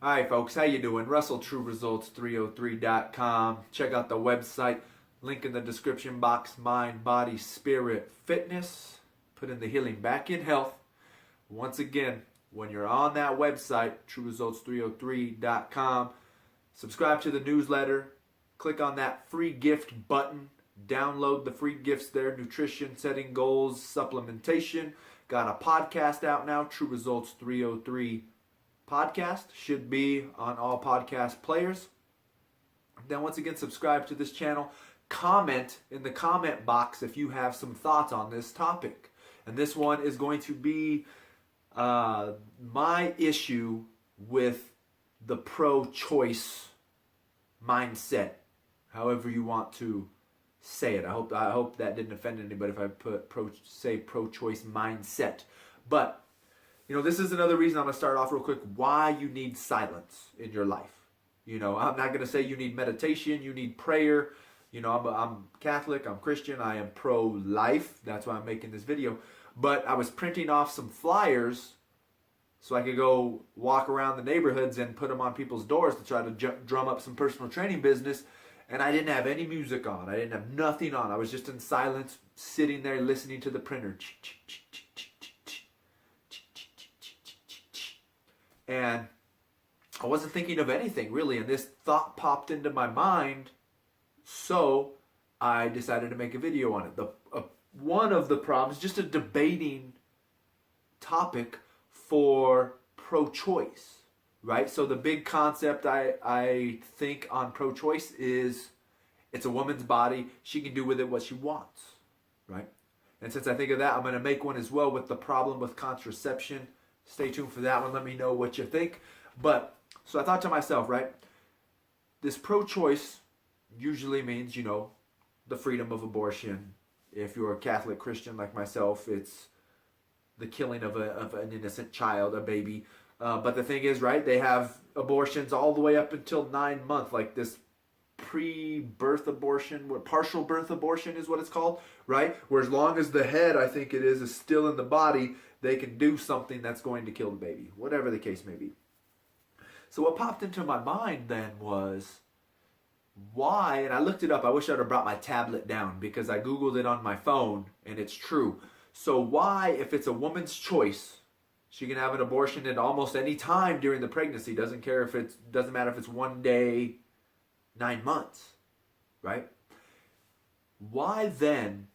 Hi folks, how you doing? RussellTrueResults303.com. Check out the website, link in the description box, mind, body, spirit, fitness. Put in the healing back in health. Once again, when you're on that website, TrueResults303.com, subscribe to the newsletter, click on that free gift button, download the free gifts there, nutrition, setting goals, supplementation. Got a podcast out now, True Results 303 podcast. Should be on all podcast players. Then once again, subscribe to this channel. Comment in the comment box if you have some thoughts on this topic. And this one is going to be my issue with the pro-choice mindset, however you want to say it. I hope that didn't offend anybody if I put pro-choice mindset. But this is another reason I'm going to start off real quick, why you need silence in your life. I'm not going to say you need meditation, you need prayer. I'm Catholic, I'm Christian, I am pro-life. That's why I'm making this video. But I was printing off some flyers so I could go walk around the neighborhoods and put them on people's doors to try to drum up some personal training business. And I didn't have any music on. I didn't have nothing on. I was just in silence, sitting there listening to the printer. And I wasn't thinking of anything really, and this thought popped into my mind, so I decided to make a video on it. One of the problems, just a debating topic for pro-choice, right? So the big concept I think on pro-choice is it's a woman's body. She can do with it what she wants, right? And since I think of that, I'm going to make one as well with the problem with contraception. Stay tuned for that one. Let me know what you think. But, so I thought to myself, right, this pro-choice usually means, the freedom of abortion. If you're a Catholic Christian like myself, it's the killing of an innocent child, a baby. But the thing is, right, they have abortions all the way up until 9 months, like this pre-birth abortion, partial birth abortion is what it's called, right? Where as long as the head, I think it is still in the body, they can do something that's going to kill the baby, whatever the case may be. So what popped into my mind then was, why, and I looked it up, I wish I'd have brought my tablet down because I Googled it on my phone and it's true. So why, if it's a woman's choice, she can have an abortion at almost any time during the pregnancy, doesn't matter if it's 1 day, 9 months, right? Why then,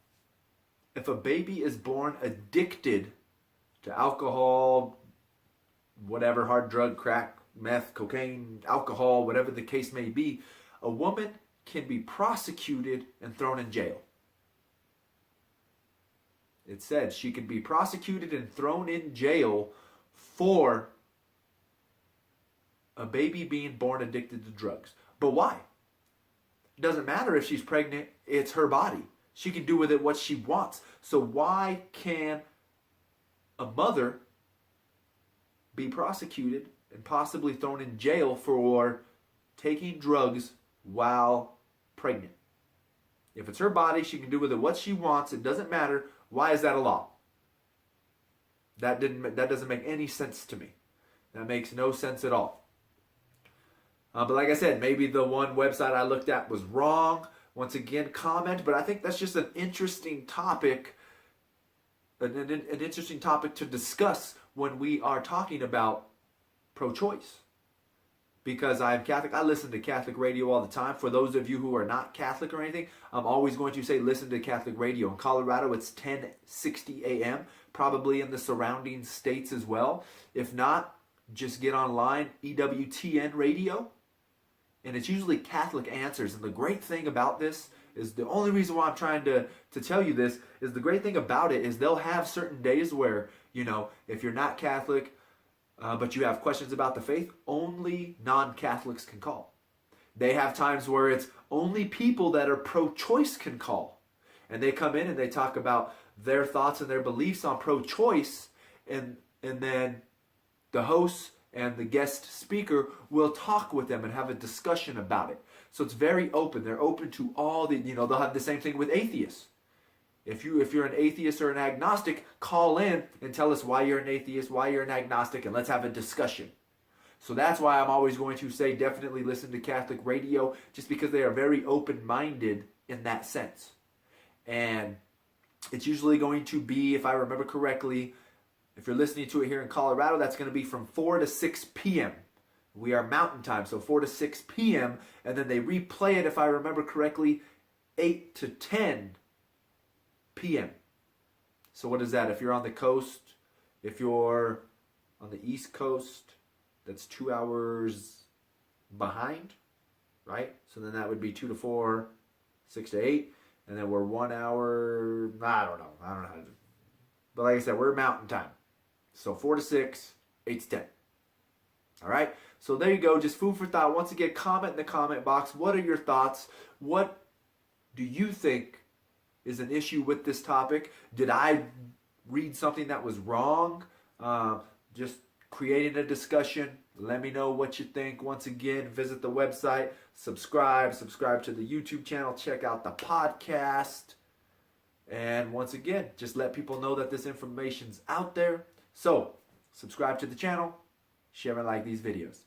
if a baby is born addicted to alcohol, whatever, hard drug, crack, meth, cocaine, alcohol, whatever the case may be, a woman can be prosecuted and thrown in jail. It said she could be prosecuted and thrown in jail for a baby being born addicted to drugs. But why? It doesn't matter if she's pregnant, it's her body. She can do with it what she wants. So why can a mother be prosecuted and possibly thrown in jail for taking drugs while pregnant? If it's her body, she can do with it what she wants. It doesn't matter. Why is that a law? That doesn't make any sense to me. That makes no sense at all. But like I said, maybe the one website I looked at was wrong. Once again, comment. But I think that's just an interesting topic. An interesting topic to discuss when we are talking about pro-choice. Because I'm Catholic, I listen to Catholic radio all the time. For those of you who are not Catholic or anything, I'm always going to say listen to Catholic radio. In Colorado, it's 10:60 a.m., probably in the surrounding states as well. If not, just get online, EWTN radio, and it's usually Catholic Answers. And the great thing about this is, the only reason why I'm trying to tell you this is, the great thing about it is they'll have certain days where, if you're not Catholic, but you have questions about the faith, only non-Catholics can call. They have times where it's only people that are pro-choice can call. And they come in and they talk about their thoughts and their beliefs on pro-choice, and then the host and the guest speaker will talk with them and have a discussion about it. So it's very open. They're open to all the, they'll have the same thing with atheists. If you're an atheist or an agnostic, call in and tell us why you're an atheist, why you're an agnostic, and let's have a discussion. So that's why I'm always going to say definitely listen to Catholic radio, just because they are very open-minded in that sense. And it's usually going to be, if I remember correctly, if you're listening to it here in Colorado, that's going to be from 4 to 6 p.m. We are Mountain Time, so 4 to 6 p.m. And then they replay it, if I remember correctly, 8 to 10 p.m. So what is that? If you're on the coast, if you're on the East Coast, that's 2 hours behind, right? So then that would be 2 to 4, 6 to 8. And then we're 1 hour, I don't know how to do. But like I said, we're Mountain Time. So 4 to 6, 8 to 10. All right? So there you go. Just food for thought. Once again, comment in the comment box. What are your thoughts? What do you think is an issue with this topic? Did I read something that was wrong? Just creating a discussion. Let me know what you think. Once again, visit the website. Subscribe to the YouTube channel. Check out the podcast. And once again, just let people know that this information's out there. So, subscribe to the channel, share and like these videos.